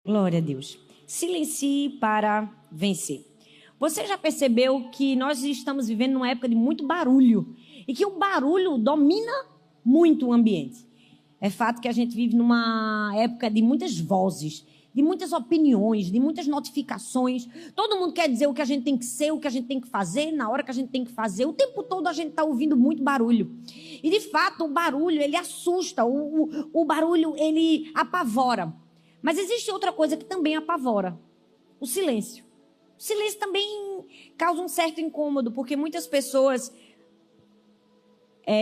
Glória a Deus. Silencie para vencer. Você já percebeu que nós estamos vivendo numa época de muito barulho e que o barulho domina muito o ambiente? É fato que a gente vive numa época de muitas vozes, de muitas opiniões, de muitas notificações. Todo mundo quer dizer o que a gente tem que ser, o que a gente tem que fazer, na hora que a gente tem que fazer. O tempo todo a gente está ouvindo muito barulho. E, de fato, o barulho, ele assusta, o barulho, ele apavora. Mas existe outra coisa que também apavora: o silêncio. O silêncio também causa um certo incômodo, porque muitas pessoas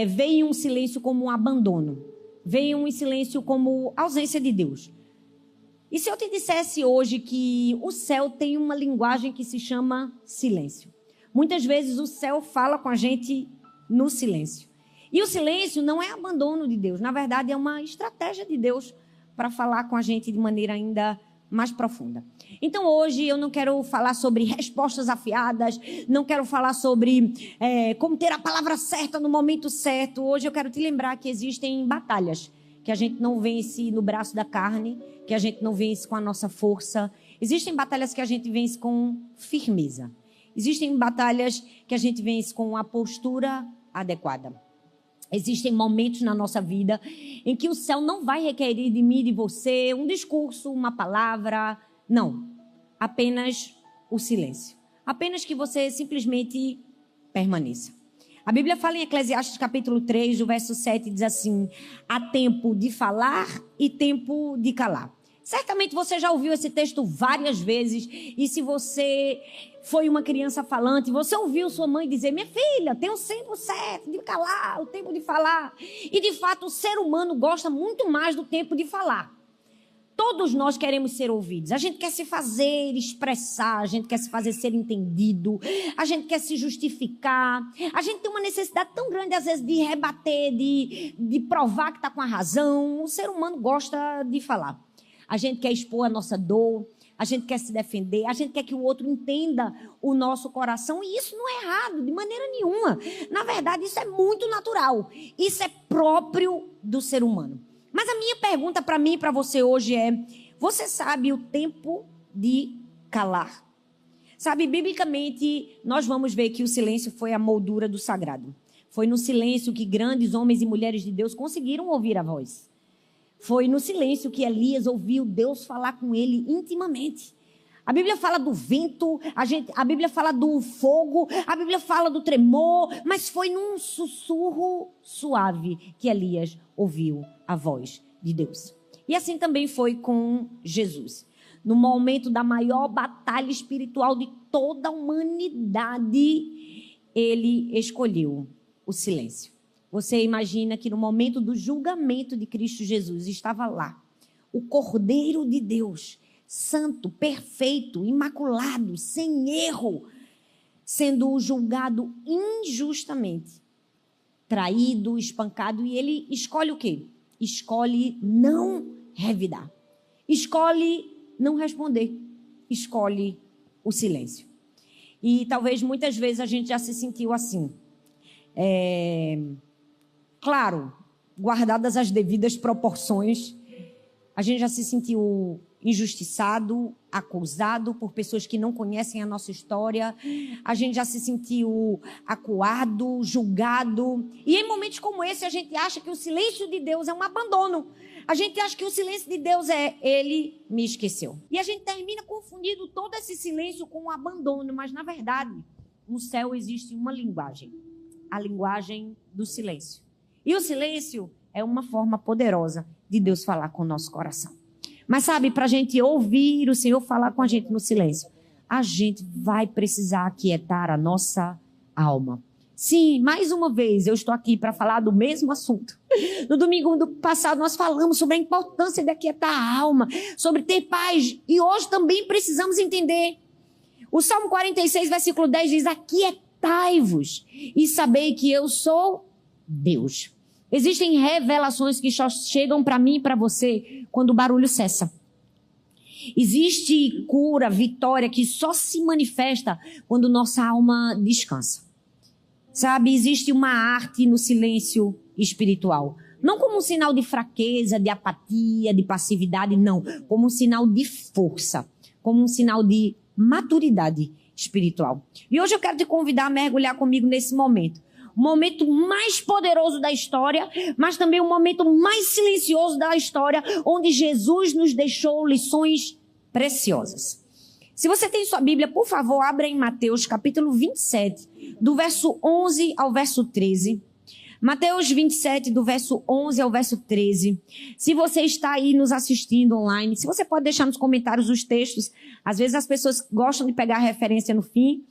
veem um silêncio como um abandono, veem um silêncio como ausência de Deus. E se eu te dissesse hoje que o céu tem uma linguagem que se chama silêncio? Muitas vezes o céu fala com a gente no silêncio. E o silêncio não é abandono de Deus, na verdade é uma estratégia de Deus para falar com a gente de maneira ainda mais profunda. Então hoje eu não quero falar sobre respostas afiadas, não quero falar sobre como ter a palavra certa no momento certo. Hoje eu quero te lembrar que existem batalhas que a gente não vence no braço da carne, que a gente não vence com a nossa força. Existem batalhas que a gente vence com firmeza. Existem batalhas que a gente vence com a postura adequada. Existem momentos na nossa vida em que o céu não vai requerer de mim e de você um discurso, uma palavra. Não. Apenas o silêncio. Apenas que você simplesmente permaneça. A Bíblia fala em Eclesiastes capítulo 3, do verso 7, diz assim: há tempo de falar e tempo de calar. Certamente você já ouviu esse texto várias vezes, e se você foi uma criança falante, você ouviu sua mãe dizer: minha filha, tem o tempo certo de calar, o tempo de falar. E de fato o ser humano gosta muito mais do tempo de falar. Todos nós queremos ser ouvidos. A gente quer se fazer expressar, a gente quer se fazer ser entendido, a gente quer se justificar. A gente tem uma necessidade tão grande, às vezes, de rebater, de provar que está com a razão. O ser humano gosta de falar. A gente quer expor a nossa dor, a gente quer se defender, a gente quer que o outro entenda o nosso coração. E isso não é errado, de maneira nenhuma. Na verdade, isso é muito natural. Isso é próprio do ser humano. Mas a minha pergunta para mim e para você hoje é: você sabe o tempo de calar? Sabe, biblicamente, nós vamos ver que o silêncio foi a moldura do sagrado. Foi no silêncio que grandes homens e mulheres de Deus conseguiram ouvir a voz. Foi no silêncio que Elias ouviu Deus falar com ele intimamente. A Bíblia fala do vento, a Bíblia fala do fogo, a Bíblia fala do tremor, mas foi num sussurro suave que Elias ouviu a voz de Deus. E assim também foi com Jesus. No momento da maior batalha espiritual de toda a humanidade, ele escolheu o silêncio. Você imagina que no momento do julgamento de Cristo Jesus estava lá o Cordeiro de Deus, santo, perfeito, imaculado, sem erro, sendo julgado injustamente, traído, espancado, e ele escolhe o quê? Escolhe não revidar, escolhe não responder, escolhe o silêncio. E talvez muitas vezes a gente já se sentiu assim. Claro, guardadas as devidas proporções, a gente já se sentiu injustiçado, acusado por pessoas que não conhecem a nossa história. A gente já se sentiu acuado, julgado. E em momentos como esse, a gente acha que o silêncio de Deus é um abandono. A gente acha que o silêncio de Deus é: ele me esqueceu. E a gente termina confundindo todo esse silêncio com um abandono. Mas, na verdade, no céu existe uma linguagem. A linguagem do silêncio. E o silêncio é uma forma poderosa de Deus falar com o nosso coração. Mas sabe, para a gente ouvir o Senhor falar com a gente no silêncio, a gente vai precisar aquietar a nossa alma. Sim, mais uma vez eu estou aqui para falar do mesmo assunto. No domingo do passado nós falamos sobre a importância de aquietar a alma, sobre ter paz. E hoje também precisamos entender. O Salmo 46, versículo 10 diz: aquietai-vos e sabei que eu sou Deus. Existem revelações que só chegam para mim e para você quando o barulho cessa. Existe cura, vitória que só se manifesta quando nossa alma descansa. Sabe, existe uma arte no silêncio espiritual. Não como um sinal de fraqueza, de apatia, de passividade, não. Como um sinal de força, como um sinal de maturidade espiritual. E hoje eu quero te convidar a mergulhar comigo nesse momento. O momento mais poderoso da história, mas também o momento mais silencioso da história, onde Jesus nos deixou lições preciosas. Se você tem sua Bíblia, por favor, abra em Mateus capítulo 27, do verso 11 ao verso 13. Mateus 27, do verso 11 ao verso 13. Se você está aí nos assistindo online, se você pode deixar nos comentários os textos. Às vezes as pessoas gostam de pegar a referência no fim,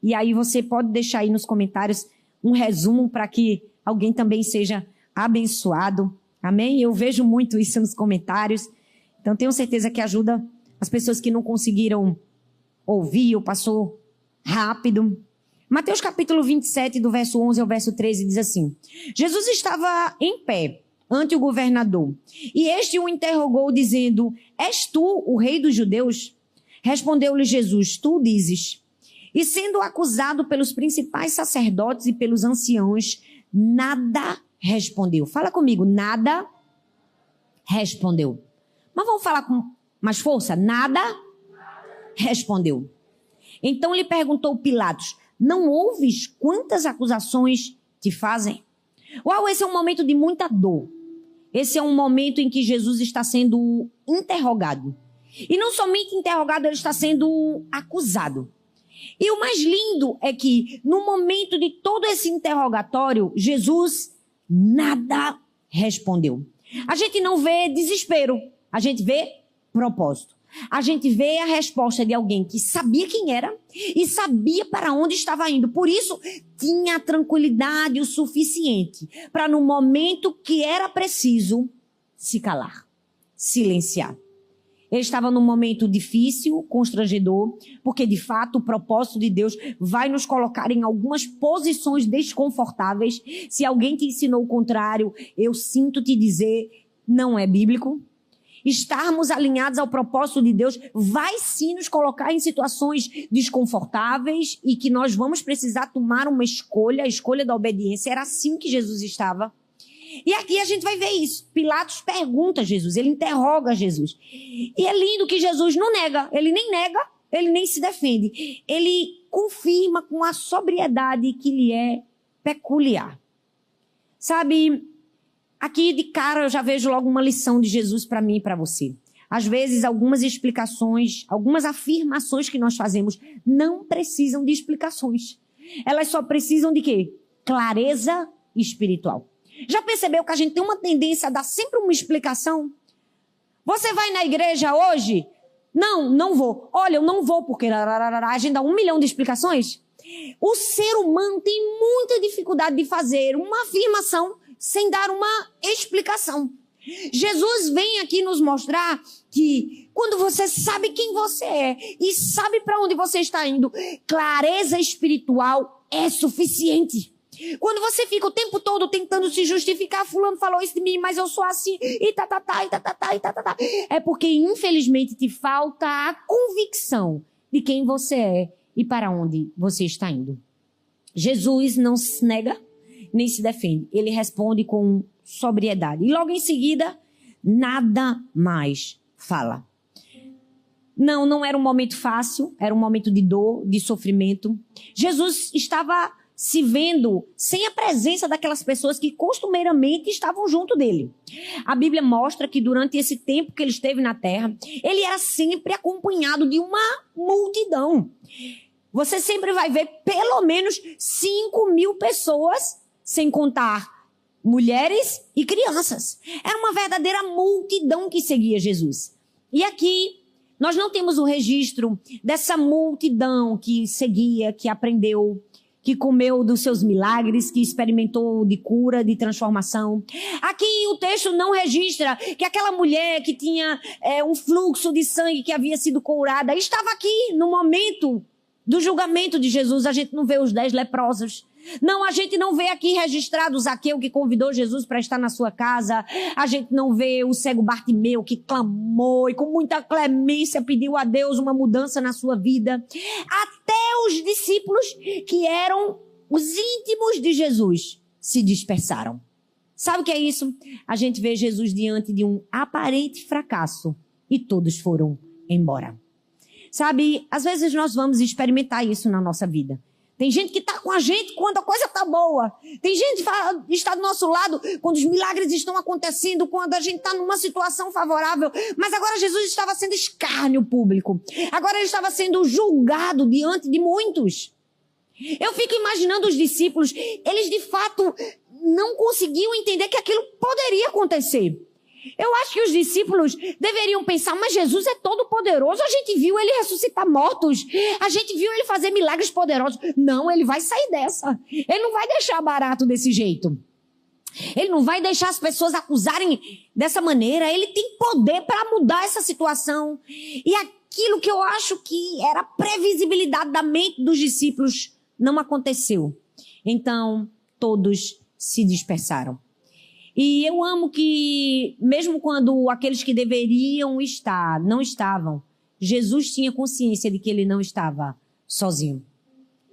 e aí você pode deixar aí nos comentários um resumo para que alguém também seja abençoado. Amém? Eu vejo muito isso nos comentários. Então tenho certeza que ajuda as pessoas que não conseguiram ouvir ou passou rápido. Mateus capítulo 27, do verso 11 ao verso 13, diz assim: Jesus estava em pé ante o governador, e este o interrogou, dizendo: És tu o rei dos judeus? Respondeu-lhe Jesus: Tu dizes. E sendo acusado pelos principais sacerdotes e pelos anciãos, nada respondeu. Fala comigo, nada respondeu. Mas vamos falar com mais força? Nada respondeu. Então lhe perguntou Pilatos: Não ouves quantas acusações te fazem? Uau, esse é um momento de muita dor. Esse é um momento em que Jesus está sendo interrogado. E não somente interrogado, ele está sendo acusado. E o mais lindo é que, no momento de todo esse interrogatório, Jesus nada respondeu. A gente não vê desespero, a gente vê propósito. A gente vê a resposta de alguém que sabia quem era e sabia para onde estava indo. Por isso, tinha tranquilidade o suficiente para, no momento que era preciso, se calar, silenciar. Ele estava num momento difícil, constrangedor, porque, de fato, o propósito de Deus vai nos colocar em algumas posições desconfortáveis. Se alguém te ensinou o contrário, eu sinto te dizer, não é bíblico. Estarmos alinhados ao propósito de Deus vai sim nos colocar em situações desconfortáveis e que nós vamos precisar tomar uma escolha, a escolha da obediência. Era assim que Jesus estava. E aqui a gente vai ver isso. Pilatos pergunta a Jesus, ele interroga Jesus. E é lindo que Jesus não nega, ele nem se defende. Ele confirma com a sobriedade que lhe é peculiar. Sabe, aqui de cara eu já vejo logo uma lição de Jesus para mim e para você. Às vezes algumas explicações, algumas afirmações que nós fazemos não precisam de explicações. Elas só precisam de quê? Clareza espiritual. Já percebeu que a gente tem uma tendência a dar sempre uma explicação? Você vai na igreja hoje? Não vou. Olha, eu não vou porque a gente dá 1 milhão de explicações. O ser humano tem muita dificuldade de fazer uma afirmação sem dar uma explicação. Jesus vem aqui nos mostrar que quando você sabe quem você é e sabe para onde você está indo, clareza espiritual é suficiente. Quando você fica o tempo todo tentando se justificar, fulano falou isso de mim, mas eu sou assim, e tá. É porque, infelizmente, te falta a convicção de quem você é e para onde você está indo. Jesus não se nega, nem se defende. Ele responde com sobriedade. E logo em seguida, nada mais fala. Não era um momento fácil, era um momento de dor, de sofrimento. Jesus estava se vendo sem a presença daquelas pessoas que costumeiramente estavam junto dele. A Bíblia mostra que durante esse tempo que ele esteve na terra, ele era sempre acompanhado de uma multidão. Você sempre vai ver pelo menos 5.000 pessoas, sem contar mulheres e crianças. Era uma verdadeira multidão que seguia Jesus. E aqui nós não temos o registro dessa multidão que seguia, que aprendeu, que comeu dos seus milagres, que experimentou de cura, de transformação. Aqui o texto não registra que aquela mulher que tinha um fluxo de sangue que havia sido curada, estava aqui no momento do julgamento de Jesus. A gente não vê os 10 leprosos. Não, a gente não vê aqui registrado o Zaqueu que convidou Jesus para estar na sua casa. A gente não vê o cego Bartimeu que clamou e com muita clemência pediu a Deus uma mudança na sua vida. Até os discípulos que eram os íntimos de Jesus se dispersaram. Sabe o que é isso? A gente vê Jesus diante de um aparente fracasso e todos foram embora. Sabe, às vezes nós vamos experimentar isso na nossa vida. Tem gente que está com a gente quando a coisa está boa. Tem gente que está do nosso lado quando os milagres estão acontecendo, quando a gente está numa situação favorável. Mas agora Jesus estava sendo escárnio público. Agora ele estava sendo julgado diante de muitos. Eu fico imaginando os discípulos, eles de fato não conseguiam entender que aquilo poderia acontecer. Eu acho que os discípulos deveriam pensar, mas Jesus é todo poderoso, a gente viu ele ressuscitar mortos, a gente viu ele fazer milagres poderosos. Não, ele vai sair dessa. Ele não vai deixar barato desse jeito. Ele não vai deixar as pessoas acusarem dessa maneira. Ele tem poder para mudar essa situação. E aquilo que eu acho que era previsibilidade da mente dos discípulos não aconteceu. Então, todos se dispersaram. E eu amo que, mesmo quando aqueles que deveriam estar não estavam, Jesus tinha consciência de que ele não estava sozinho.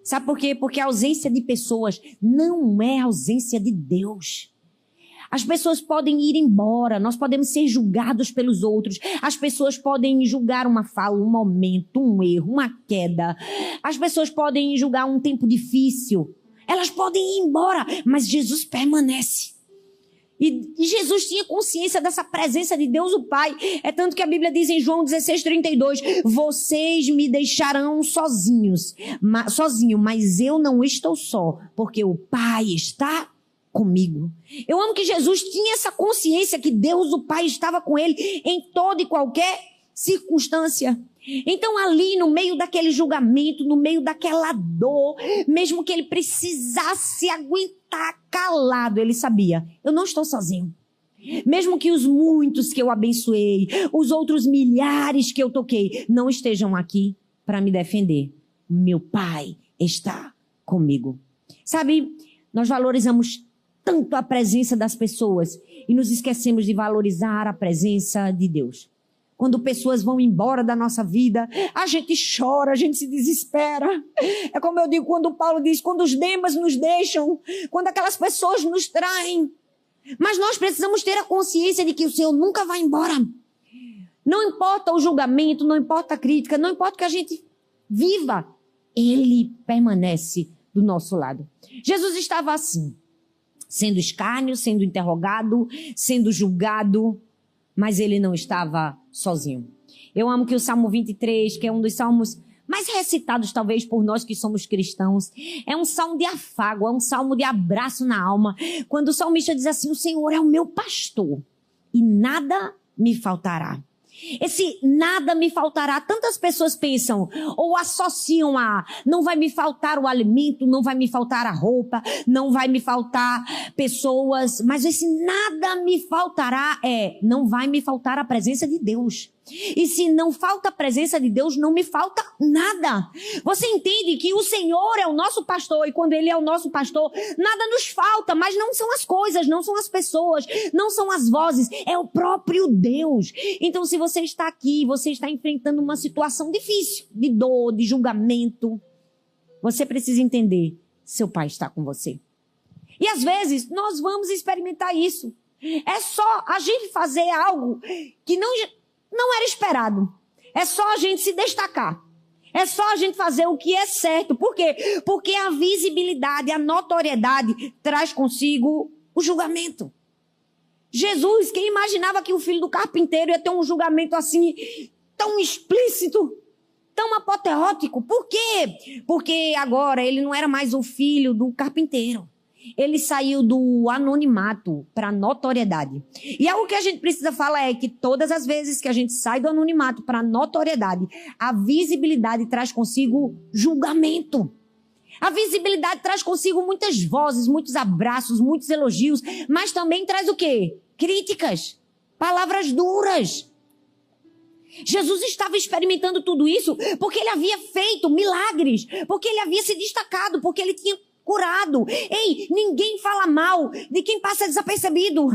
Sabe por quê? Porque a ausência de pessoas não é ausência de Deus. As pessoas podem ir embora, nós podemos ser julgados pelos outros, as pessoas podem julgar uma fala, um momento, um erro, uma queda, as pessoas podem julgar um tempo difícil, elas podem ir embora, mas Jesus permanece. E Jesus tinha consciência dessa presença de Deus o Pai. É tanto que a Bíblia diz em João 16:32, vocês me deixarão sozinho, mas eu não estou só, porque o Pai está comigo. Eu amo que Jesus tinha essa consciência que Deus o Pai estava com ele em toda e qualquer circunstância. Então ali no meio daquele julgamento, no meio daquela dor, mesmo que ele precisasse aguentar calado, ele sabia, eu não estou sozinho. Mesmo que os muitos que eu abençoei, os outros milhares que eu toquei, não estejam aqui para me defender. Meu Pai está comigo. Sabe, nós valorizamos tanto a presença das pessoas e nos esquecemos de valorizar a presença de Deus. Quando pessoas vão embora da nossa vida, a gente chora, a gente se desespera. É como eu digo, quando Paulo diz, quando os Demas nos deixam, quando aquelas pessoas nos traem. Mas nós precisamos ter a consciência de que o Senhor nunca vai embora. Não importa o julgamento, não importa a crítica, não importa o que a gente viva, Ele permanece do nosso lado. Jesus estava assim, sendo escárnio, sendo interrogado, sendo julgado, mas ele não estava sozinho. Eu amo que o Salmo 23, que é um dos salmos mais recitados talvez por nós que somos cristãos, é um salmo de afago, é um salmo de abraço na alma. Quando o salmista diz assim, o Senhor é o meu pastor e nada me faltará. Esse nada me faltará, tantas pessoas pensam ou associam a não vai me faltar o alimento, não vai me faltar a roupa, não vai me faltar pessoas, mas esse nada me faltará não vai me faltar a presença de Deus. E se não falta a presença de Deus, não me falta nada. Você entende que o Senhor é o nosso pastor e quando Ele é o nosso pastor, nada nos falta, mas não são as coisas, não são as pessoas, não são as vozes, é o próprio Deus. Então se você está aqui, você está enfrentando uma situação difícil, de dor, de julgamento, você precisa entender, seu Pai está com você. E às vezes nós vamos experimentar isso. É só a gente fazer algo que não era esperado. É só a gente se destacar. É só a gente fazer o que é certo. Por quê? Porque a visibilidade, a notoriedade traz consigo o julgamento. Jesus, quem imaginava que o filho do carpinteiro ia ter um julgamento assim, tão explícito, tão apoteótico? Por quê? Porque agora ele não era mais o filho do carpinteiro. Ele saiu do anonimato para a notoriedade. E algo que a gente precisa falar é que todas as vezes que a gente sai do anonimato para a notoriedade, a visibilidade traz consigo julgamento. A visibilidade traz consigo muitas vozes, muitos abraços, muitos elogios, mas também traz o quê? Críticas, palavras duras. Jesus estava experimentando tudo isso porque ele havia feito milagres, porque ele havia se destacado, porque ele tinha curado. Ei, ninguém fala mal de quem passa desapercebido.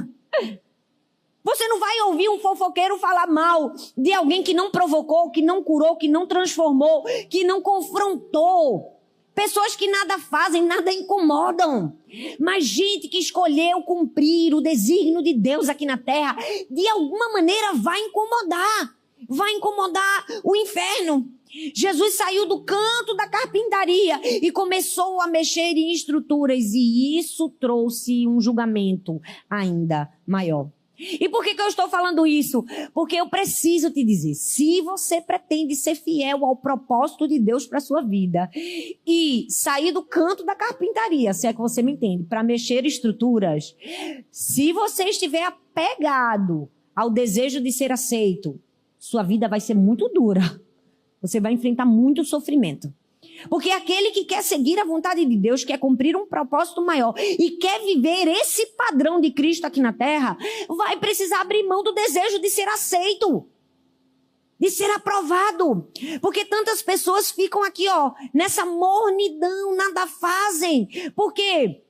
Você não vai ouvir um fofoqueiro falar mal de alguém que não provocou, que não curou, que não transformou, que não confrontou. Pessoas que nada fazem, nada incomodam. Mas gente que escolheu cumprir o desígnio de Deus aqui na terra, de alguma maneira vai incomodar. Vai incomodar o inferno. Jesus saiu do canto da carpintaria e começou a mexer em estruturas. E isso trouxe um julgamento ainda maior. E por que eu estou falando isso? Porque eu preciso te dizer, se você pretende ser fiel ao propósito de Deus para a sua vida e sair do canto da carpintaria, se é que você me entende, para mexer estruturas, se você estiver apegado ao desejo de ser aceito, sua vida vai ser muito dura. Você vai enfrentar muito sofrimento. Porque aquele que quer seguir a vontade de Deus, quer cumprir um propósito maior e quer viver esse padrão de Cristo aqui na terra, vai precisar abrir mão do desejo de ser aceito, de ser aprovado. Porque tantas pessoas ficam aqui, nessa mornidão, nada fazem. Por quê?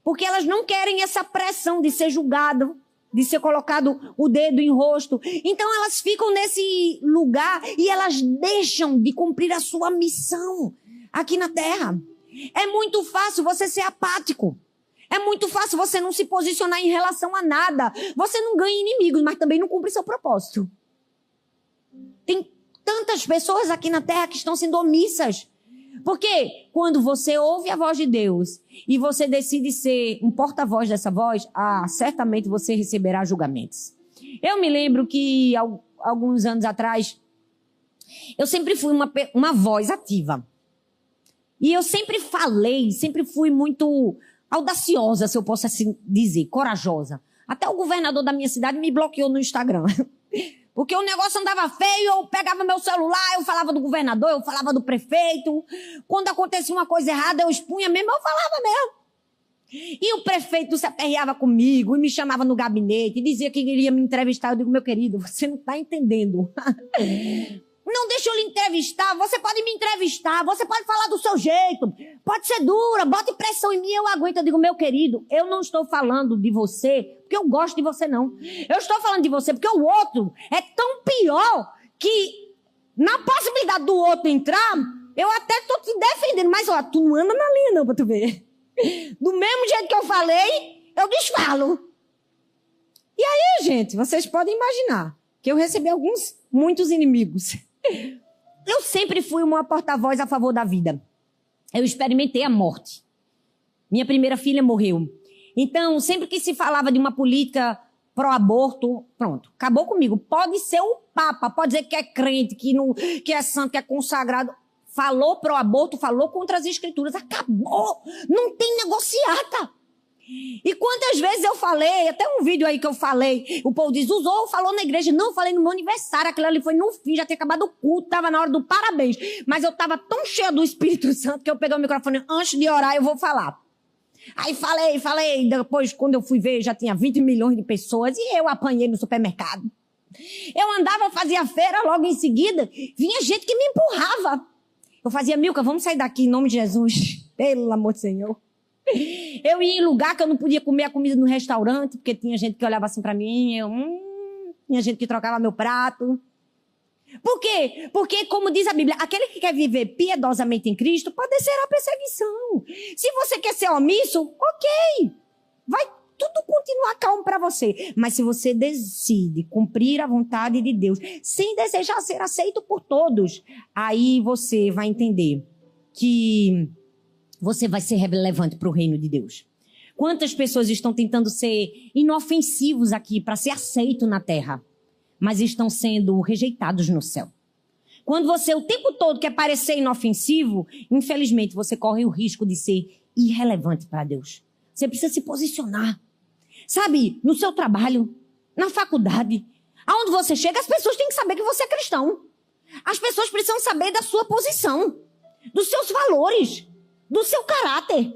Porque elas não querem essa pressão de ser julgado, de ser colocado o dedo em rosto. Então elas ficam nesse lugar e elas deixam de cumprir a sua missão aqui na terra. É muito fácil você ser apático. É muito fácil você não se posicionar em relação a nada. Você não ganha inimigos, mas também não cumpre seu propósito. Tem tantas pessoas aqui na terra que estão sendo omissas. Porque quando você ouve a voz de Deus e você decide ser um porta-voz dessa voz, certamente você receberá julgamentos. Eu me lembro que alguns anos atrás, eu sempre fui uma voz ativa. E eu sempre fui muito audaciosa, se eu posso assim dizer, corajosa. Até o governador da minha cidade me bloqueou no Instagram. Porque o negócio andava feio, eu pegava meu celular, eu falava do governador, eu falava do prefeito. Quando acontecia uma coisa errada, eu expunha mesmo, eu falava mesmo. E o prefeito se aperreava comigo e me chamava no gabinete e dizia que iria me entrevistar. Eu digo, meu querido, você não está entendendo. Não deixa eu lhe entrevistar, você pode me entrevistar, você pode falar do seu jeito, pode ser dura, bote pressão em mim, eu aguento. Eu digo, meu querido, eu não estou falando de você porque eu gosto de você, não. Eu estou falando de você porque o outro é tão pior que, na possibilidade do outro entrar, eu até estou te defendendo, mas tu não anda na linha não, pra tu ver. Do mesmo jeito que eu falei, eu desfalo. E aí, gente, vocês podem imaginar que eu recebi muitos inimigos. Eu sempre fui uma porta-voz a favor da vida. Eu experimentei a morte. Minha primeira filha morreu. Então, sempre que se falava de uma política pró-aborto, pronto, acabou comigo. Pode ser o Papa, pode dizer que é crente, que é santo, que é consagrado. Falou pró-aborto, falou contra as escrituras. Acabou! Não tem negociata. E quantas vezes eu falei, até um vídeo aí que eu falei, o povo diz, falou na igreja. Não, falei no meu aniversário, aquilo ali foi no fim, já tinha acabado o culto, tava na hora do parabéns. Mas eu tava tão cheia do Espírito Santo que eu peguei o microfone, antes de orar eu vou falar. Aí falei, depois quando eu fui ver já tinha 20 milhões de pessoas e eu apanhei no supermercado. Eu andava, fazia feira, logo em seguida, vinha gente que me empurrava. Eu fazia, Milka, vamos sair daqui em nome de Jesus, pelo amor do Senhor. Eu ia em lugar que eu não podia comer a comida no restaurante, porque tinha gente que olhava assim pra mim, tinha gente que trocava meu prato. Por quê? Porque, como diz a Bíblia, aquele que quer viver piedosamente em Cristo padecerá perseguição. Se você quer ser omisso, ok, vai tudo continuar calmo pra você. Mas se você decide cumprir a vontade de Deus, sem desejar ser aceito por todos, aí você vai entender que você vai ser relevante para o reino de Deus. Quantas pessoas estão tentando ser inofensivos aqui para ser aceito na terra, mas estão sendo rejeitados no céu. Quando você o tempo todo quer parecer inofensivo, infelizmente você corre o risco de ser irrelevante para Deus. Você precisa se posicionar. Sabe, no seu trabalho, na faculdade, aonde você chega, as pessoas têm que saber que você é cristão. As pessoas precisam saber da sua posição, dos seus valores, do seu caráter.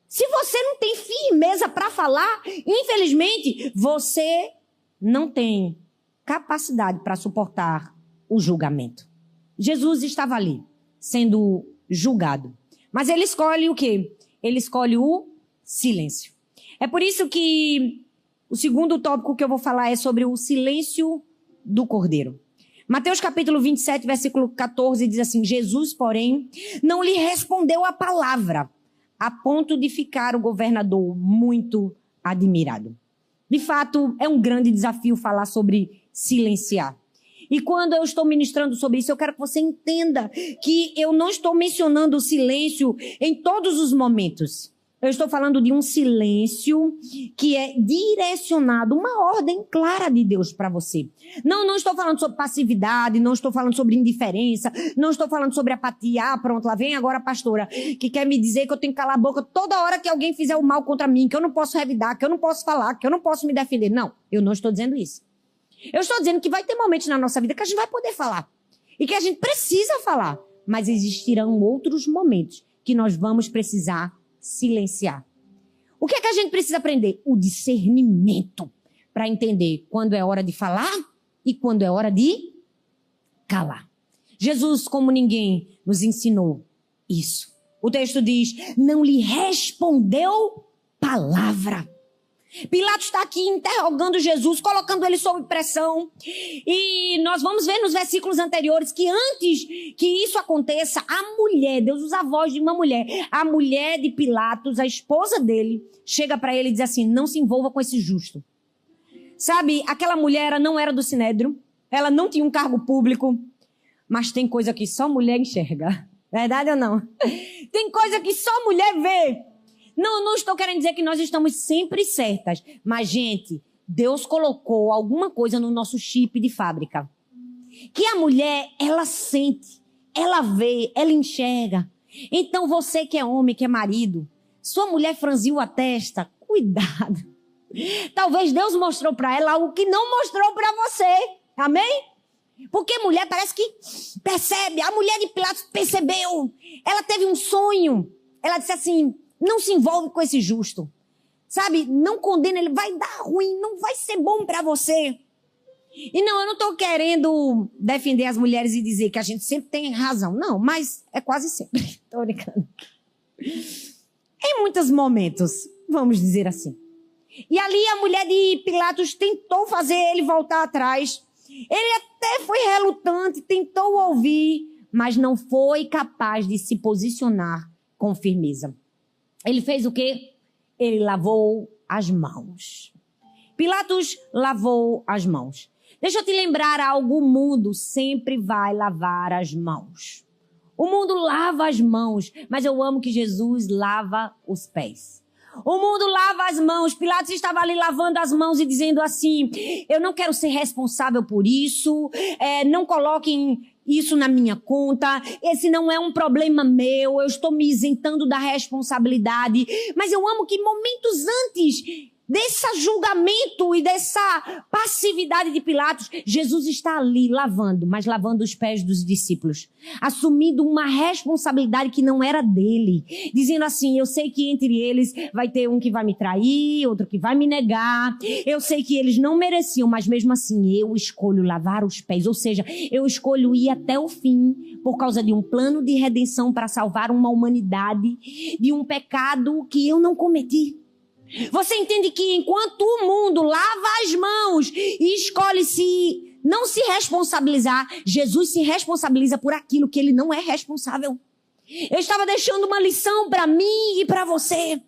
Se você não tem firmeza para falar, infelizmente, você não tem capacidade para suportar o julgamento. Jesus estava ali, sendo julgado. Mas ele escolhe o quê? Ele escolhe o silêncio. É por isso que o segundo tópico que eu vou falar é sobre o silêncio do Cordeiro. Mateus capítulo 27, versículo 14, diz assim: Jesus, porém, não lhe respondeu a palavra, a ponto de ficar o governador muito admirado. De fato, é um grande desafio falar sobre silenciar. E quando eu estou ministrando sobre isso, eu quero que você entenda que eu não estou mencionando o silêncio em todos os momentos. Eu estou falando de um silêncio que é direcionado, uma ordem clara de Deus para você. Não estou falando sobre passividade, não estou falando sobre indiferença, não estou falando sobre apatia. Ah, pronto, lá vem agora a pastora que quer me dizer que eu tenho que calar a boca toda hora que alguém fizer o mal contra mim, que eu não posso revidar, que eu não posso falar, que eu não posso me defender. Não, eu não estou dizendo isso. Eu estou dizendo que vai ter momentos na nossa vida que a gente vai poder falar. E que a gente precisa falar. Mas existirão outros momentos que nós vamos precisar silenciar. O que é que a gente precisa aprender? O discernimento. Para entender quando é hora de falar e quando é hora de calar. Jesus, como ninguém, nos ensinou isso. O texto diz, não lhe respondeu palavra. Pilatos está aqui interrogando Jesus, colocando ele sob pressão. E nós vamos ver nos versículos anteriores que antes que isso aconteça, a mulher, Deus usa a voz de uma mulher, a mulher de Pilatos, a esposa dele, chega para ele e diz assim, não se envolva com esse justo. Sabe, aquela mulher ela não era do Sinédrio, ela não tinha um cargo público, mas tem coisa que só mulher enxerga. Verdade ou não? Tem coisa que só mulher vê. Não estou querendo dizer que nós estamos sempre certas. Mas, gente, Deus colocou alguma coisa no nosso chip de fábrica. Que a mulher, ela sente, ela vê, ela enxerga. Então, você que é homem, que é marido, sua mulher franziu a testa, cuidado. Talvez Deus mostrou para ela algo que não mostrou para você. Amém? Porque mulher parece que percebe. A mulher de Pilatos percebeu. Ela teve um sonho. Ela disse assim... Não se envolve com esse justo. Sabe? Não condena, ele vai dar ruim, não vai ser bom para você. E não, eu não estou querendo defender as mulheres e dizer que a gente sempre tem razão. Não, mas é quase sempre. Estou brincando. Em muitos momentos, vamos dizer assim. E ali a mulher de Pilatos tentou fazer ele voltar atrás. Ele até foi relutante, tentou ouvir, mas não foi capaz de se posicionar com firmeza. Ele fez o quê? Ele lavou as mãos. Pilatos lavou as mãos. Deixa eu te lembrar algo, o mundo sempre vai lavar as mãos. O mundo lava as mãos, mas eu amo que Jesus lava os pés. O mundo lava as mãos. Pilatos estava ali lavando as mãos e dizendo assim, eu não quero ser responsável por isso, não coloquem isso na minha conta, esse não é um problema meu, eu estou me isentando da responsabilidade. Mas eu amo que momentos antes desse julgamento e dessa passividade de Pilatos, Jesus está ali lavando, mas lavando os pés dos discípulos, assumindo uma responsabilidade que não era dele, dizendo assim, eu sei que entre eles vai ter um que vai me trair, outro que vai me negar, eu sei que eles não mereciam, mas mesmo assim eu escolho lavar os pés, ou seja, eu escolho ir até o fim, por causa de um plano de redenção para salvar uma humanidade de um pecado que eu não cometi. Você entende que enquanto o mundo lava as mãos e escolhe não se responsabilizar, Jesus se responsabiliza por aquilo que ele não é responsável. Eu estava deixando uma lição para mim e para você.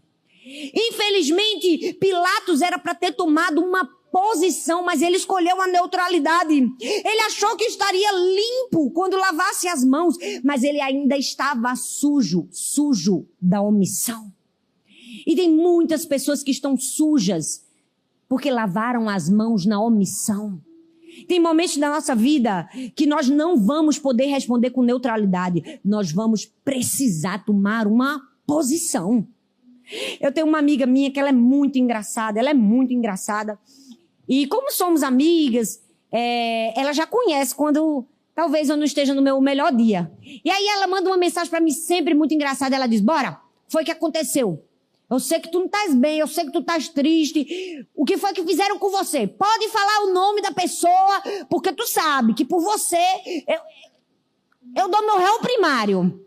Infelizmente, Pilatos era para ter tomado uma posição, mas ele escolheu a neutralidade. Ele achou que estaria limpo quando lavasse as mãos, mas ele ainda estava sujo da omissão. E tem muitas pessoas que estão sujas porque lavaram as mãos na omissão. Tem momentos da nossa vida que nós não vamos poder responder com neutralidade. Nós vamos precisar tomar uma posição. Eu tenho uma amiga minha que ela é muito engraçada. E como somos amigas, ela já conhece quando talvez eu não esteja no meu melhor dia. E aí ela manda uma mensagem para mim sempre muito engraçada. Ela diz, bora, foi o que aconteceu. Eu sei que tu não estás bem, eu sei que tu estás triste. O que foi que fizeram com você? Pode falar o nome da pessoa, porque tu sabe que por você, eu dou meu réu primário.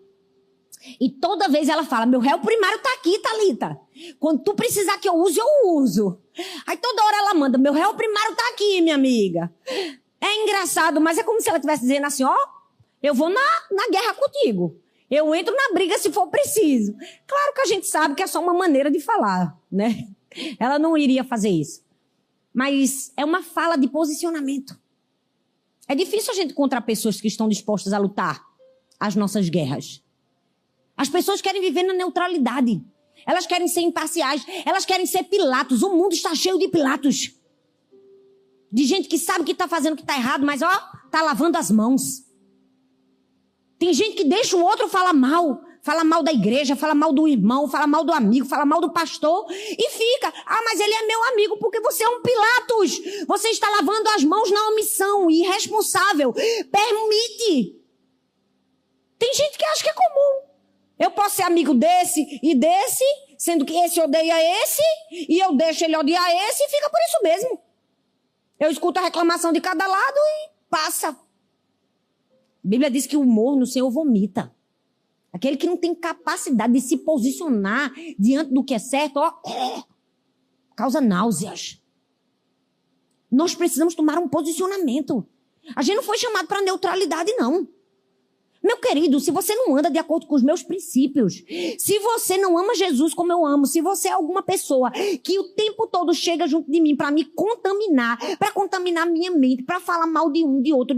E toda vez ela fala, meu réu primário tá aqui, Thalita. Quando tu precisar que eu use, eu uso. Aí toda hora ela manda, meu réu primário tá aqui, minha amiga. É engraçado, mas é como se ela estivesse dizendo assim, ó, eu vou na guerra contigo. Eu entro na briga se for preciso. Claro que a gente sabe que é só uma maneira de falar, né? Ela não iria fazer isso. Mas é uma fala de posicionamento. É difícil a gente encontrar pessoas que estão dispostas a lutar as nossas guerras. As pessoas querem viver na neutralidade. Elas querem ser imparciais. Elas querem ser Pilatos. O mundo está cheio de Pilatos. De gente que sabe que está fazendo o que está errado, mas, ó, está lavando as mãos. Tem gente que deixa o outro falar mal da igreja, fala mal do irmão, fala mal do amigo, fala mal do pastor e fica, mas ele é meu amigo porque você é um Pilatos. Você está lavando as mãos na omissão, irresponsável. Permite. Tem gente que acha que é comum. Eu posso ser amigo desse e desse, sendo que esse odeia esse, e eu deixo ele odiar esse e fica por isso mesmo. Eu escuto a reclamação de cada lado e passa. A Bíblia diz que o morno no Senhor vomita. Aquele que não tem capacidade de se posicionar diante do que é certo, ó, causa náuseas. Nós precisamos tomar um posicionamento. A gente não foi chamado para neutralidade, não. Meu querido, se você não anda de acordo com os meus princípios, se você não ama Jesus como eu amo, se você é alguma pessoa que o tempo todo chega junto de mim para me contaminar, para contaminar minha mente, para falar mal de um, de outro,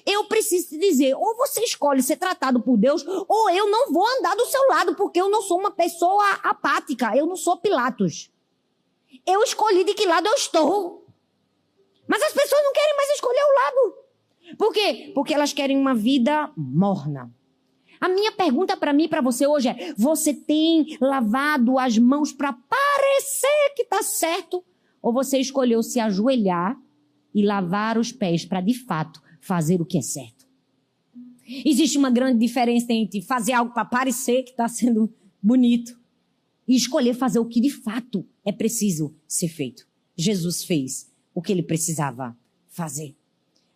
eu preciso te dizer, ou você escolhe ser tratado por Deus, ou eu não vou andar do seu lado, porque eu não sou uma pessoa apática, eu não sou Pilatos. Eu escolhi de que lado eu estou. Mas as pessoas não querem mais escolher o lado. Por quê? Porque elas querem uma vida morna. A minha pergunta para mim e para você hoje é, você tem lavado as mãos para parecer que está certo? Ou você escolheu se ajoelhar e lavar os pés para, de fato, fazer o que é certo? Existe uma grande diferença entre fazer algo para parecer que está sendo bonito e escolher fazer o que, de fato, é preciso ser feito. Jesus fez o que ele precisava fazer.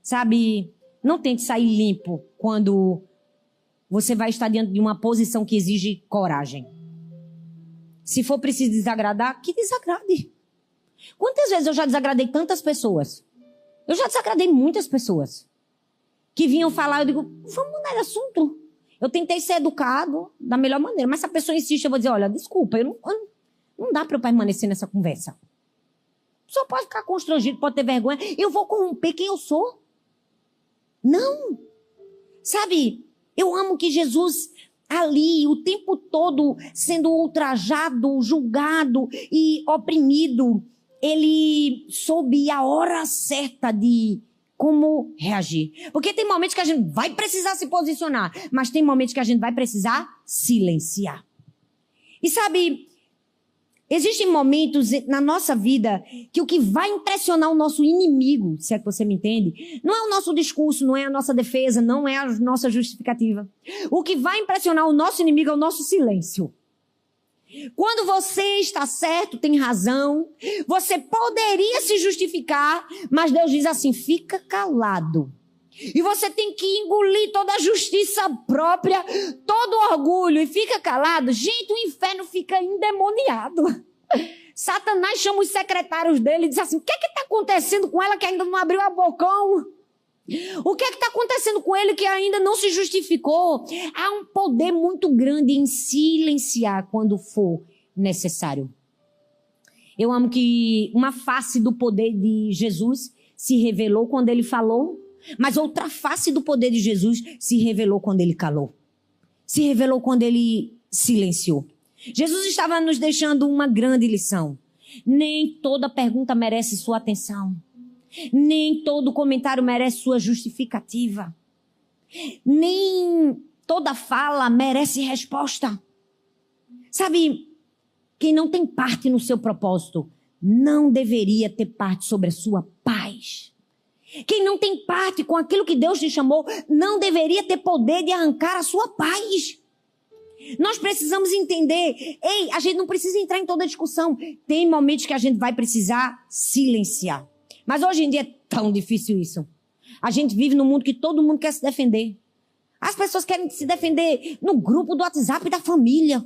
Sabe, não tente sair limpo quando você vai estar diante de uma posição que exige coragem. Se for preciso desagradar, que desagrade. Quantas vezes eu já desagradei tantas pessoas? Eu já desagradei muitas pessoas. Que vinham falar, eu digo, vamos mudar de assunto. Eu tentei ser educado da melhor maneira, mas se a pessoa insiste, eu vou dizer, olha, desculpa, não dá para eu permanecer nessa conversa. A pessoa pode ficar constrangido, pode ter vergonha. Eu vou corromper quem eu sou. Não. Sabe, eu amo que Jesus ali, o tempo todo, sendo ultrajado, julgado e oprimido, ele soube a hora certa de como reagir. Porque tem momentos que a gente vai precisar se posicionar, mas tem momentos que a gente vai precisar silenciar. E sabe, existem momentos na nossa vida que o que vai impressionar o nosso inimigo, se é que você me entende, não é o nosso discurso, não é a nossa defesa, não é a nossa justificativa. O que vai impressionar o nosso inimigo é o nosso silêncio. Quando você está certo, tem razão, você poderia se justificar, mas Deus diz assim, fica calado. E você tem que engolir toda a justiça própria, todo o orgulho e fica calado. Gente, o inferno fica endemoniado. Satanás chama os secretários dele e diz assim, o que está acontecendo com ela que ainda não abriu a bocão? O que está acontecendo com ele que ainda não se justificou? Há um poder muito grande em silenciar quando for necessário. Eu amo que uma face do poder de Jesus se revelou quando ele falou, mas outra face do poder de Jesus se revelou quando ele calou. Se revelou quando ele silenciou. Jesus estava nos deixando uma grande lição. Nem toda pergunta merece sua atenção. Nem todo comentário merece sua justificativa. Nem toda fala merece resposta. Sabe, quem não tem parte no seu propósito, não deveria ter parte sobre a sua paz. Quem não tem parte com aquilo que Deus te chamou, não deveria ter poder de arrancar a sua paz. Nós precisamos entender, a gente não precisa entrar em toda a discussão. Tem momentos que a gente vai precisar silenciar. Mas hoje em dia é tão difícil isso. A gente vive num mundo que todo mundo quer se defender. As pessoas querem se defender no grupo do WhatsApp da família.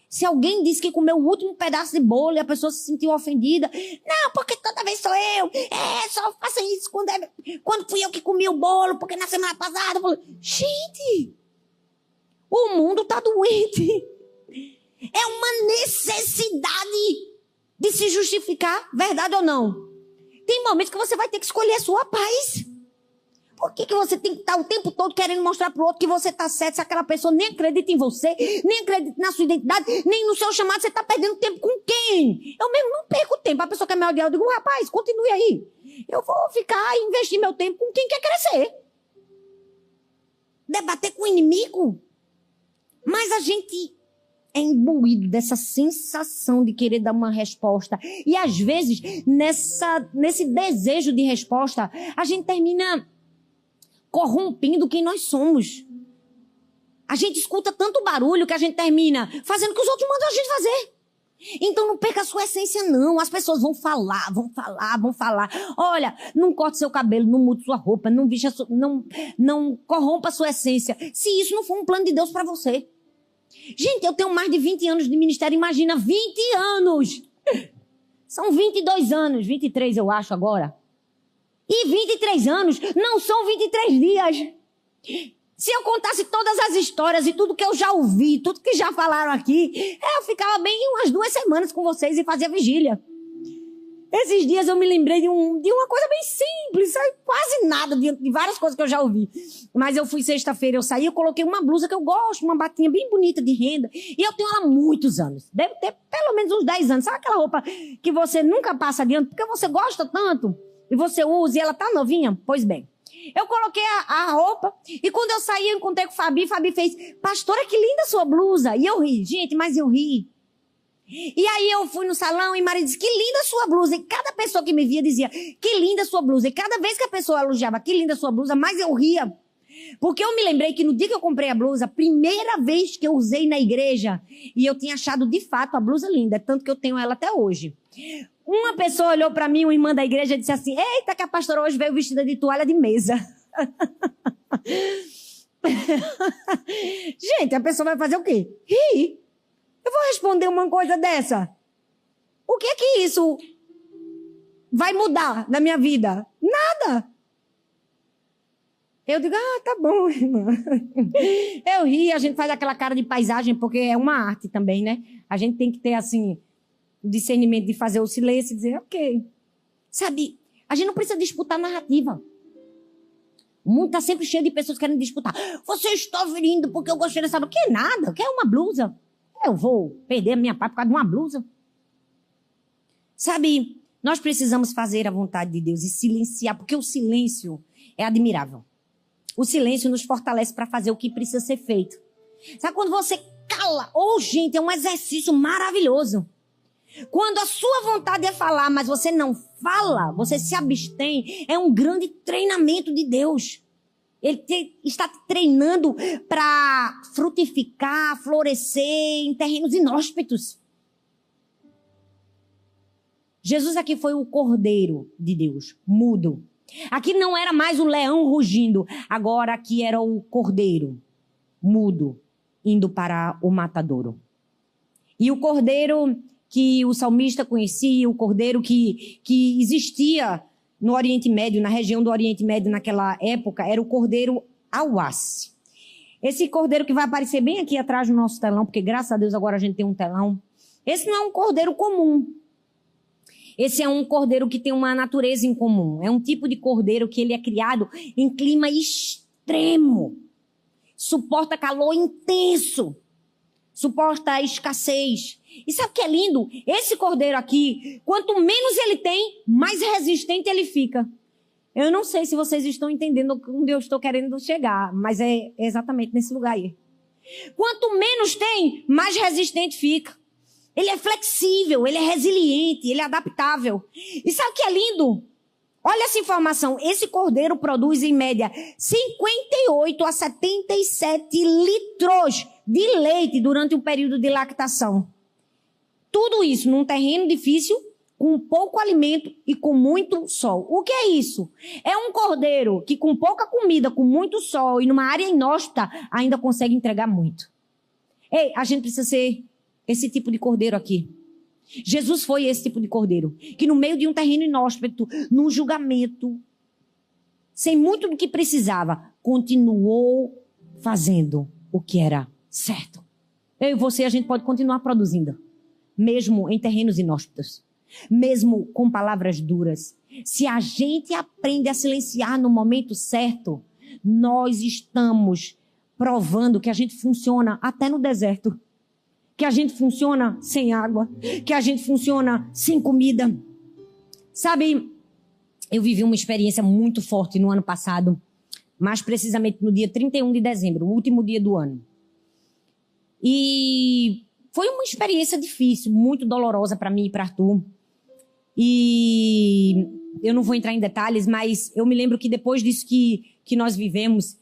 Se alguém disse que comeu o último pedaço de bolo e a pessoa se sentiu ofendida, não, porque toda vez sou eu. Só faça isso quando fui eu que comi o bolo, porque na semana passada... Gente, o mundo está doente. É uma necessidade de se justificar, verdade ou não? Tem momentos que você vai ter que escolher a sua paz. Por que você tem que estar o tempo todo querendo mostrar para o outro que você está certo, se aquela pessoa nem acredita em você, nem acredita na sua identidade, nem no seu chamado, você está perdendo tempo com quem? Eu mesmo não perco tempo. A pessoa quer me odiar, eu digo, rapaz, continue aí. Eu vou ficar e investir meu tempo com quem quer crescer. Debater com o inimigo. Mas a gente é imbuído dessa sensação de querer dar uma resposta. E às vezes, nesse desejo de resposta, a gente termina corrompendo quem nós somos. A gente escuta tanto barulho que a gente termina fazendo o que os outros mandam a gente fazer. Então não perca a sua essência, não. As pessoas vão falar. Olha, não corte seu cabelo, não mude sua roupa, não vista não corrompa a sua essência. Se isso não for um plano de Deus para você. Gente, eu tenho mais de 20 anos de ministério, imagina, 20 anos. São 22 anos, 23 eu acho agora. E 23 anos não são 23 dias. Se eu contasse todas as histórias e tudo que eu já ouvi, tudo que já falaram aqui, eu ficava bem umas 2 semanas com vocês e fazia vigília. Esses dias eu me lembrei de uma coisa bem simples, quase nada, de várias coisas que eu já ouvi. Mas eu fui sexta-feira, eu saí, eu coloquei uma blusa que eu gosto, uma batinha bem bonita de renda, e eu tenho ela há muitos anos. Deve ter pelo menos uns 10 anos. Sabe aquela roupa que você nunca passa adiante, porque você gosta tanto, e você usa, e ela tá novinha? Pois bem. Eu coloquei a roupa, e quando eu saí, eu encontrei com o Fabi fez, pastora, que linda sua blusa. E eu ri, gente, mas eu ri. E aí eu fui no salão e Maria disse, que linda sua blusa. E cada pessoa que me via dizia, que linda sua blusa. E cada vez que a pessoa elogiava, que linda sua blusa, mais eu ria. Porque eu me lembrei que no dia que eu comprei a blusa, a primeira vez que eu usei na igreja, e eu tinha achado de fato a blusa linda, tanto que eu tenho ela até hoje. Uma pessoa olhou pra mim, uma irmã da igreja, e disse assim, eita, que a pastora hoje veio vestida de toalha de mesa. Gente, a pessoa vai fazer o quê? Rir. Eu vou responder uma coisa dessa. O que é que isso vai mudar na minha vida? Nada. Eu digo, tá bom, irmã. Eu ri, a gente faz aquela cara de paisagem, porque é uma arte também, né? A gente tem que ter, assim, o discernimento de fazer o silêncio e dizer, ok. Sabe, a gente não precisa disputar narrativa. O mundo está sempre cheio de pessoas querendo disputar. Você está vindo porque eu gostei dessa blusa. Que nada, quer uma blusa. Eu vou perder a minha paz por causa de uma blusa. Sabe, nós precisamos fazer a vontade de Deus e silenciar, porque o silêncio é admirável. O silêncio nos fortalece para fazer o que precisa ser feito. Sabe quando você cala? Gente, é um exercício maravilhoso. Quando a sua vontade é falar, mas você não fala, você se abstém, é um grande treinamento de Deus. Ele está te treinando para frutificar, florescer em terrenos inóspitos. Jesus aqui foi o cordeiro de Deus, mudo. Aqui não era mais o leão rugindo, agora aqui era o cordeiro, mudo, indo para o matadouro. E o cordeiro que o salmista conhecia, o cordeiro que existia no Oriente Médio, na região do Oriente Médio naquela época, era o cordeiro auace. Esse cordeiro que vai aparecer bem aqui atrás do nosso telão, porque graças a Deus agora a gente tem um telão. Esse não é um cordeiro comum. Esse é um cordeiro que tem uma natureza em comum. É um tipo de cordeiro que ele é criado em clima extremo. Suporta calor intenso. Suporta a escassez. E sabe o que é lindo? Esse cordeiro aqui, quanto menos ele tem, mais resistente ele fica. Eu não sei se vocês estão entendendo onde eu estou querendo chegar, mas é exatamente nesse lugar aí. Quanto menos tem, mais resistente fica. Ele é flexível, ele é resiliente, ele é adaptável. E sabe o que é lindo? Olha essa informação. Esse cordeiro produz, em média, 58 a 77 litros de leite durante o período de lactação. Tudo isso num terreno difícil, com pouco alimento e com muito sol. O que é isso? É um cordeiro que com pouca comida, com muito sol e numa área inóspita, ainda consegue entregar muito. Ei, a gente precisa ser esse tipo de cordeiro aqui. Jesus foi esse tipo de cordeiro, que no meio de um terreno inóspito, num julgamento, sem muito do que precisava, continuou fazendo o que era certo. Eu e você, a gente pode continuar produzindo, mesmo em terrenos inóspitos, mesmo com palavras duras. Se a gente aprende a silenciar no momento certo, nós estamos provando que a gente funciona até no deserto, que a gente funciona sem água, que a gente funciona sem comida. Sabe, eu vivi uma experiência muito forte no ano passado, mais precisamente no dia 31 de dezembro, o último dia do ano. E foi uma experiência difícil, muito dolorosa para mim e para Arthur. E eu não vou entrar em detalhes, mas eu me lembro que depois disso que nós vivemos,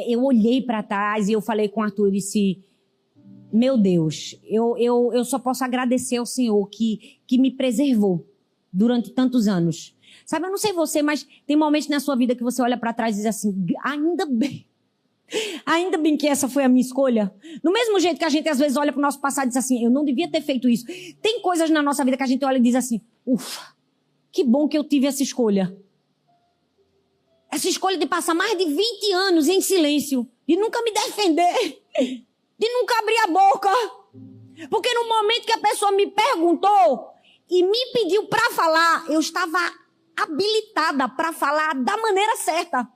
eu olhei para trás e eu falei com o Arthur e disse: meu Deus, eu só posso agradecer ao Senhor que me preservou durante tantos anos. Sabe, eu não sei você, mas tem momentos na sua vida que você olha para trás e diz assim: ainda bem que essa foi a minha escolha. Do mesmo jeito que a gente às vezes olha para o nosso passado e diz assim: eu não devia ter feito isso. Tem coisas na nossa vida que a gente olha e diz assim: ufa, que bom que eu tive essa escolha. Essa escolha de passar mais de 20 anos em silêncio, de nunca me defender, de nunca abrir a boca. Porque no momento que a pessoa me perguntou e me pediu para falar, eu estava habilitada para falar da maneira certa.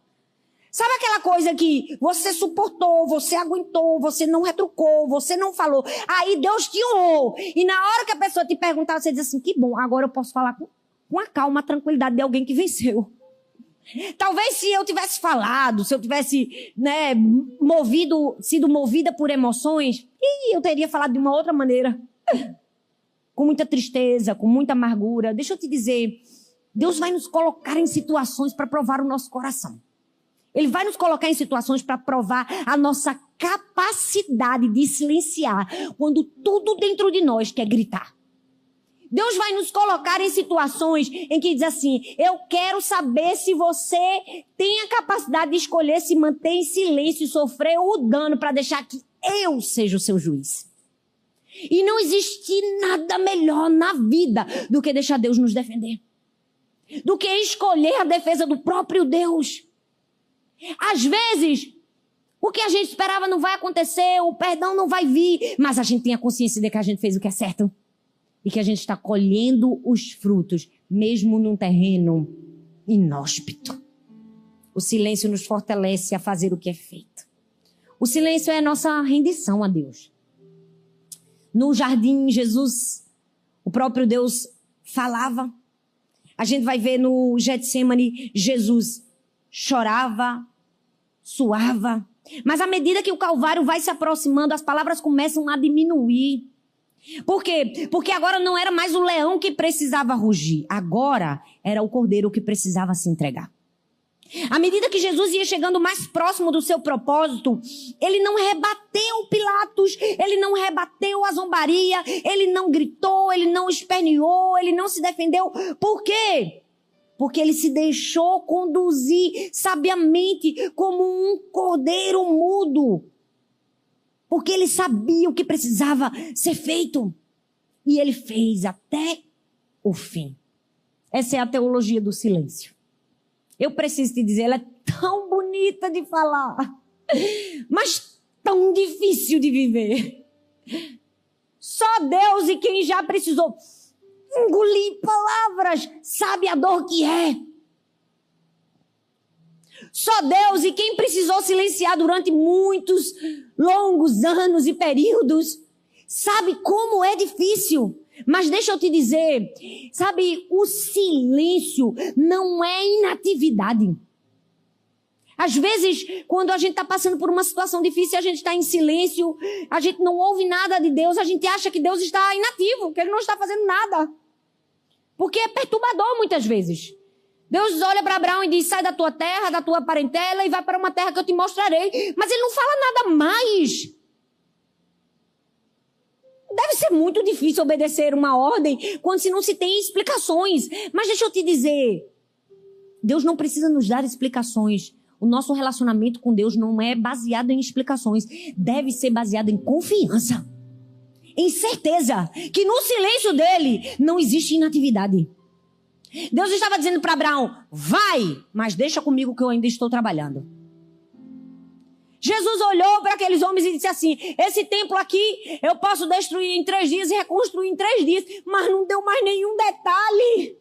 Sabe aquela coisa que você suportou, você aguentou, você não retrucou, você não falou. Aí Deus te honrou. E na hora que a pessoa te perguntar, você diz assim: que bom, agora eu posso falar com a calma, a tranquilidade de alguém que venceu. Talvez se eu tivesse falado, se eu tivesse, sido movida por emoções, eu teria falado de uma outra maneira. Com muita tristeza, com muita amargura. Deixa eu te dizer, Deus vai nos colocar em situações para provar o nosso coração. Ele vai nos colocar em situações para provar a nossa capacidade de silenciar quando tudo dentro de nós quer gritar. Deus vai nos colocar em situações em que diz assim: eu quero saber se você tem a capacidade de escolher se manter em silêncio e sofrer o dano para deixar que eu seja o seu juiz. E não existe nada melhor na vida do que deixar Deus nos defender. Do que escolher a defesa do próprio Deus. Às vezes, o que a gente esperava não vai acontecer, o perdão não vai vir, mas a gente tem a consciência de que a gente fez o que é certo. E que a gente está colhendo os frutos, mesmo num terreno inóspito. O silêncio nos fortalece a fazer o que é feito. O silêncio é a nossa rendição a Deus. No jardim, Jesus, o próprio Deus, falava. A gente vai ver no Getsemane, Jesus chorava, suava. Mas à medida que o Calvário vai se aproximando, as palavras começam a diminuir. Por quê? Porque agora não era mais o leão que precisava rugir. Agora era o cordeiro que precisava se entregar. À medida que Jesus ia chegando mais próximo do seu propósito, ele não rebateu Pilatos, ele não rebateu a zombaria, ele não gritou, ele não esperneou, ele não se defendeu. Por quê? Porque ele se deixou conduzir sabiamente como um cordeiro mudo. Porque ele sabia o que precisava ser feito. E ele fez até o fim. Essa é a teologia do silêncio. Eu preciso te dizer, ela é tão bonita de falar, mas tão difícil de viver. Só Deus e quem já precisou engolir palavras sabe a dor que é. Só Deus e quem precisou silenciar durante muitos longos anos e períodos sabe como é difícil. Mas deixa eu te dizer, sabe, o silêncio não é inatividade. Às vezes, quando a gente está passando por uma situação difícil, a gente está em silêncio, a gente não ouve nada de Deus, a gente acha que Deus está inativo, que Ele não está fazendo nada. Porque é perturbador muitas vezes. Deus olha para Abraão e diz: sai da tua terra, da tua parentela e vai para uma terra que eu te mostrarei. Mas Ele não fala nada mais. Deve ser muito difícil obedecer uma ordem quando se não se tem explicações. Mas deixa eu te dizer, Deus não precisa nos dar explicações. O nosso relacionamento com Deus não é baseado em explicações. Deve ser baseado em confiança. em certeza que no silêncio dele não existe inatividade. Deus estava dizendo para Abraão, vai, mas deixa comigo que eu ainda estou trabalhando. Jesus olhou para aqueles homens e disse assim, esse templo aqui eu posso destruir em 3 dias e reconstruir em 3 dias, mas não deu mais nenhum detalhe.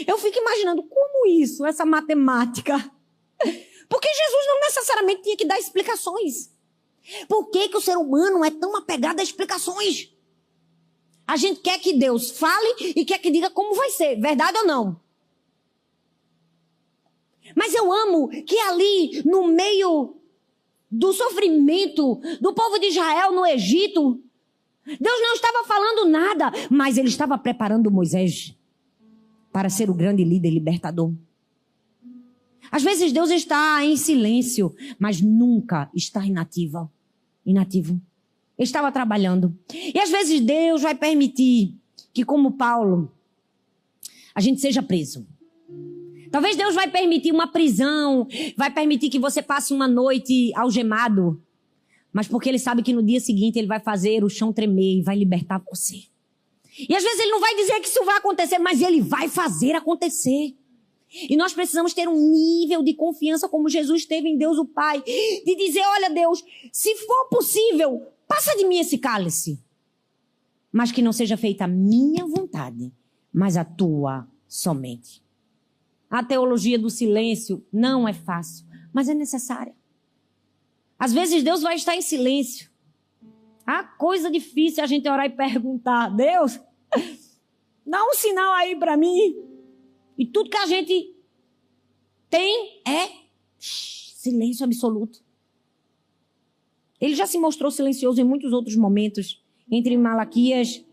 Eu fico imaginando como isso, essa matemática. Porque Jesus não necessariamente tinha que dar explicações. Por que que o ser humano é tão apegado a explicações? A gente quer que Deus fale e quer que diga como vai ser, verdade ou não? Mas eu amo que ali, no meio do sofrimento do povo de Israel no Egito, Deus não estava falando nada, mas ele estava preparando Moisés para ser o grande líder libertador. Às vezes Deus está em silêncio, mas nunca está inativo. Ele estava trabalhando. E às vezes Deus vai permitir que, como Paulo, a gente seja preso. Talvez Deus vai permitir uma prisão, vai permitir que você passe uma noite algemado, mas porque ele sabe que no dia seguinte ele vai fazer o chão tremer e vai libertar você. E às vezes ele não vai dizer que isso vai acontecer, mas ele vai fazer acontecer. E nós precisamos ter um nível de confiança como Jesus teve em Deus o Pai, de dizer, olha Deus, se for possível, passa de mim esse cálice, mas que não seja feita a minha vontade, mas a tua somente. A teologia do silêncio não é fácil, mas é necessária. Às vezes Deus vai estar em silêncio. A coisa difícil é a gente orar e perguntar, Deus, dá um sinal aí para mim. E tudo que a gente tem é silêncio absoluto. Ele já se mostrou silencioso em muitos outros momentos. Entre Malaquias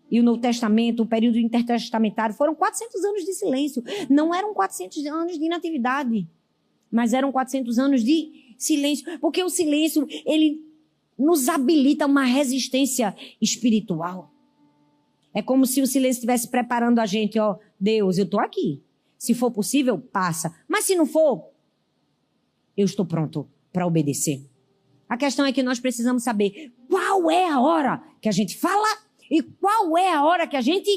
e o Novo Testamento, o período intertestamentário, foram 400 anos de silêncio. Não eram 400 anos de inatividade, mas eram 400 anos de silêncio. Porque o silêncio, ele nos habilita uma resistência espiritual. É como se o silêncio estivesse preparando a gente, ó, Deus, eu estou aqui. Se for possível, passa. Mas se não for, eu estou pronto para obedecer. A questão é que nós precisamos saber qual é a hora que a gente fala e qual é a hora que a gente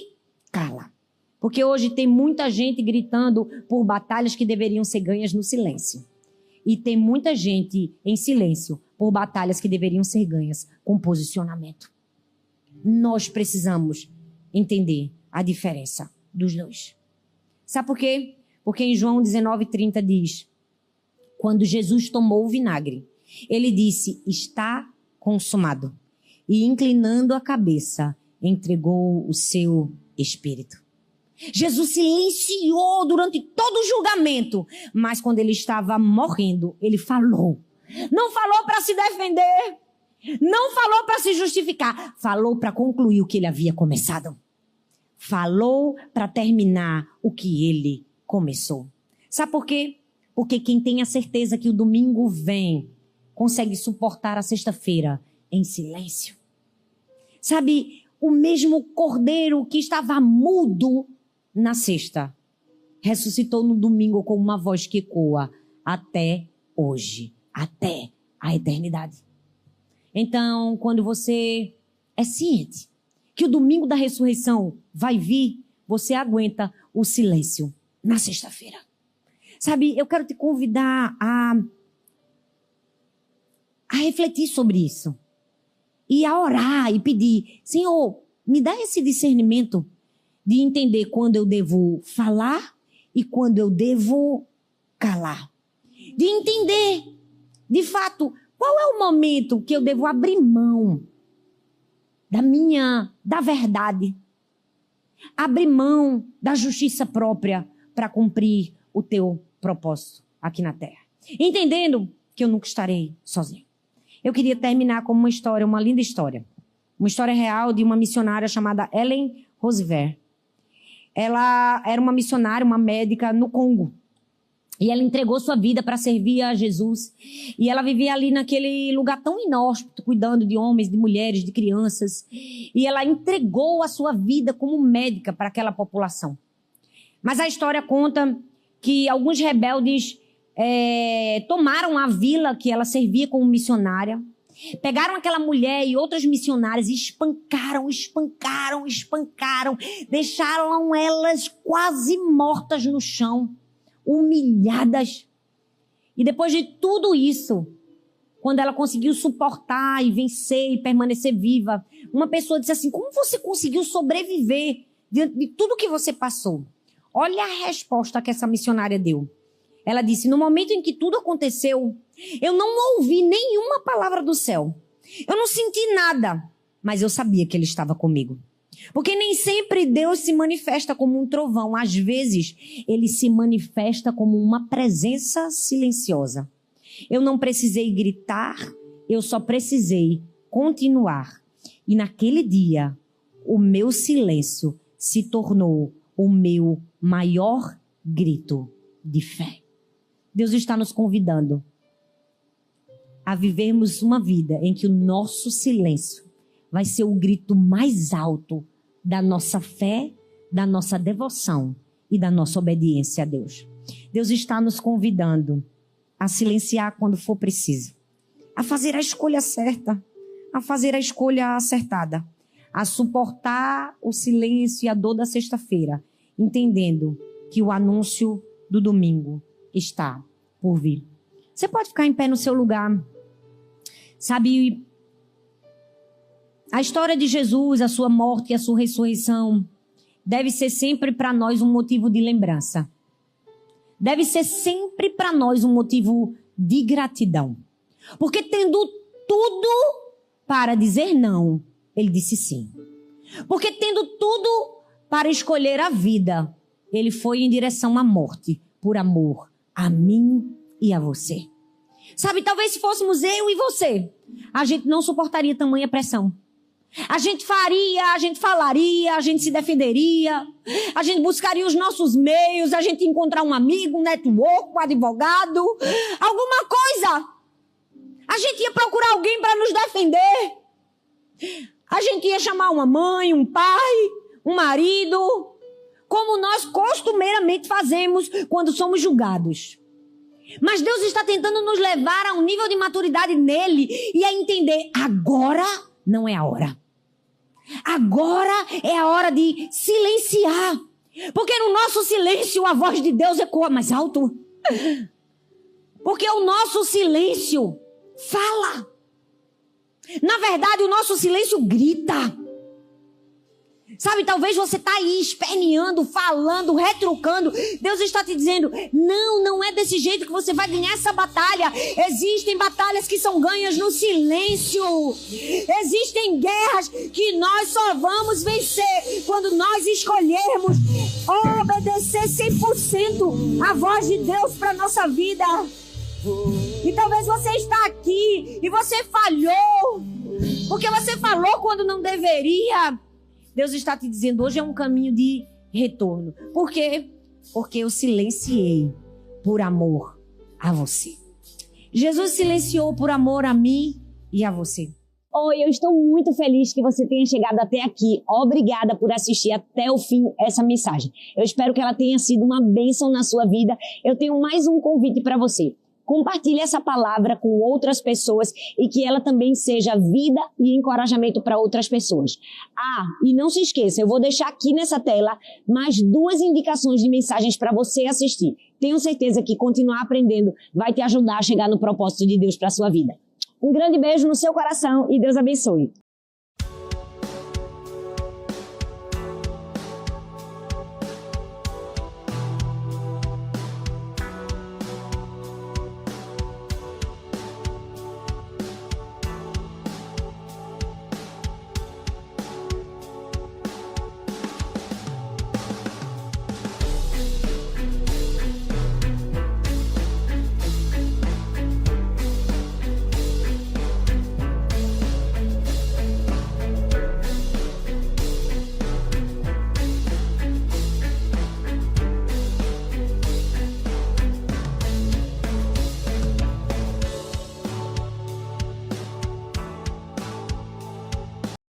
cala. Porque hoje tem muita gente gritando por batalhas que deveriam ser ganhas no silêncio. E tem muita gente em silêncio por batalhas que deveriam ser ganhas com posicionamento. Nós precisamos entender a diferença dos dois. Sabe por quê? Porque em João 19:30 diz, quando Jesus tomou o vinagre, ele disse, está consumado. E inclinando a cabeça, entregou o seu espírito. Jesus silenciou durante todo o julgamento, mas quando ele estava morrendo, ele falou. Não falou para se defender, não falou para se justificar, falou para concluir o que ele havia começado. Falou para terminar o que ele começou. Sabe por quê? Porque quem tem a certeza que o domingo vem, consegue suportar a sexta-feira em silêncio. Sabe, o mesmo cordeiro que estava mudo na sexta, ressuscitou no domingo com uma voz que ecoa até hoje, até a eternidade. Então, quando você é ciente que o domingo da ressurreição vai vir, você aguenta o silêncio na sexta-feira. Sabe, eu quero te convidar a refletir sobre isso. E a orar e pedir, Senhor, me dá esse discernimento de entender quando eu devo falar e quando eu devo calar. De entender, de fato, qual é o momento que eu devo abrir mão da verdade. Abrir mão da justiça própria para cumprir o teu propósito aqui na terra. Entendendo que eu nunca estarei sozinho. Eu queria terminar com uma história, uma linda história. Uma história real de uma missionária chamada Ellen Roosevelt. Ela era uma missionária, uma médica no Congo. E ela entregou sua vida para servir a Jesus. E ela vivia ali naquele lugar tão inóspito, cuidando de homens, de mulheres, de crianças. E ela entregou a sua vida como médica para aquela população. Mas a história conta que alguns rebeldes tomaram a vila que ela servia como missionária. Pegaram aquela mulher e outras missionárias e espancaram. Deixaram elas quase mortas no chão, humilhadas. E depois de tudo isso, quando ela conseguiu suportar e vencer e permanecer viva, uma pessoa disse assim: como você conseguiu sobreviver diante de tudo que você passou? Olha a resposta que essa missionária deu. Ela disse: no momento em que tudo aconteceu, eu não ouvi nenhuma palavra do céu. Eu não senti nada, mas eu sabia que ele estava comigo. Porque nem sempre Deus se manifesta como um trovão. Às vezes, ele se manifesta como uma presença silenciosa. Eu não precisei gritar, eu só precisei continuar. E naquele dia, o meu silêncio se tornou o meu maior grito de fé. Deus está nos convidando a vivermos uma vida em que o nosso silêncio vai ser o grito mais alto da nossa fé, da nossa devoção e da nossa obediência a Deus. Deus está nos convidando a silenciar quando for preciso, a fazer a escolha certa, a fazer a escolha acertada, a suportar o silêncio e a dor da sexta-feira, entendendo que o anúncio do domingo está por vir. Você pode ficar em pé no seu lugar. Sabe, a história de Jesus, a sua morte e a sua ressurreição deve ser sempre para nós um motivo de lembrança. Deve ser sempre para nós um motivo de gratidão. Porque tendo tudo para dizer não, ele disse sim. Porque tendo tudo para escolher a vida, ele foi em direção à morte por amor a mim e a você. Sabe, talvez se fôssemos eu e você, a gente não suportaria tamanha pressão. A gente faria, a gente falaria, a gente se defenderia, a gente buscaria os nossos meios, a gente ia encontrar um amigo, um network, um advogado, alguma coisa. A gente ia procurar alguém para nos defender. A gente ia chamar uma mãe, um pai, um marido, como nós costumeiramente fazemos quando somos julgados. Mas Deus está tentando nos levar a um nível de maturidade nele e a entender: agora não é a hora. Agora é a hora de silenciar. Porque no nosso silêncio a voz de Deus ecoa mais alto. Porque o nosso silêncio fala. Na verdade, o nosso silêncio grita. Sabe, talvez você está aí esperneando, falando, retrucando. Deus está te dizendo: não é desse jeito que você vai ganhar essa batalha. Existem batalhas que são ganhas no silêncio. Existem guerras que nós só vamos vencer quando nós escolhermos obedecer 100% a voz de Deus para a nossa vida. E talvez você está aqui e você falhou, porque você falou quando não deveria. Deus está te dizendo: hoje é um caminho de retorno. Por quê? Porque eu silenciei por amor a você. Jesus silenciou por amor a mim e a você. Oi, eu estou muito feliz que você tenha chegado até aqui. Obrigada por assistir até o fim essa mensagem. Eu espero que ela tenha sido uma bênção na sua vida. Eu tenho mais um convite para você. Compartilhe essa palavra com outras pessoas e que ela também seja vida e encorajamento para outras pessoas. E não se esqueça, eu vou deixar aqui nessa tela mais 2 indicações de mensagens para você assistir. Tenho certeza que continuar aprendendo vai te ajudar a chegar no propósito de Deus para a sua vida. Um grande beijo no seu coração e Deus abençoe.